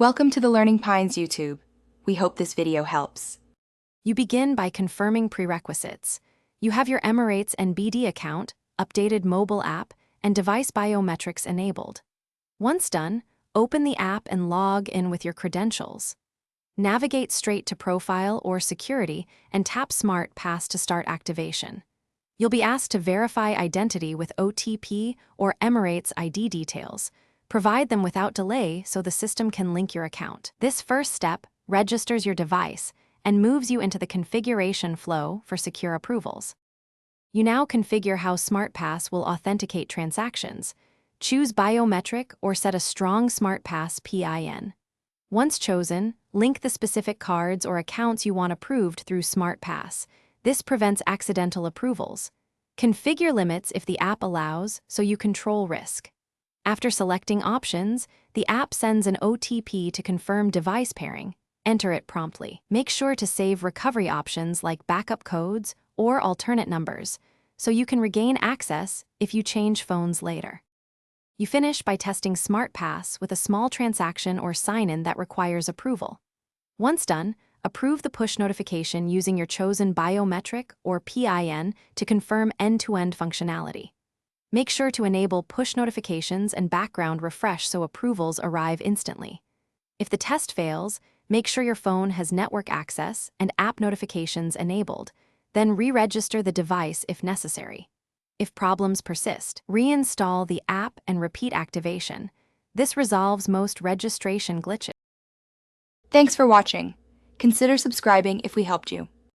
Welcome to the Learning Pines YouTube. We hope this video helps. You begin by confirming prerequisites. You have your Emirates NBD account, updated mobile app, and device biometrics enabled. Once done, open the app and log in with your credentials. Navigate straight to Profile or Security and tap Smart Pass to start activation. You'll be asked to verify identity with OTP or Emirates ID details. Provide them without delay so the system can link your account. This first step registers your device and moves you into the configuration flow for secure approvals. You now configure how SmartPass will authenticate transactions. Choose biometric or set a strong SmartPass PIN. Once chosen, link the specific cards or accounts you want approved through SmartPass. This prevents accidental approvals. Configure limits if the app allows so you control risk. After selecting options, the app sends an OTP to confirm device pairing. Enter it promptly. Make sure to save recovery options like backup codes or alternate numbers, so you can regain access if you change phones later. You finish by testing SmartPass with a small transaction or sign-in that requires approval. Once done, approve the push notification using your chosen biometric or PIN to confirm end-to-end functionality. Make sure to enable push notifications and background refresh so approvals arrive instantly. If the test fails, make sure your phone has network access and app notifications enabled, then re-register the device if necessary. If problems persist, reinstall the app and repeat activation. This resolves most registration glitches. Thanks for watching. Consider subscribing if we helped you.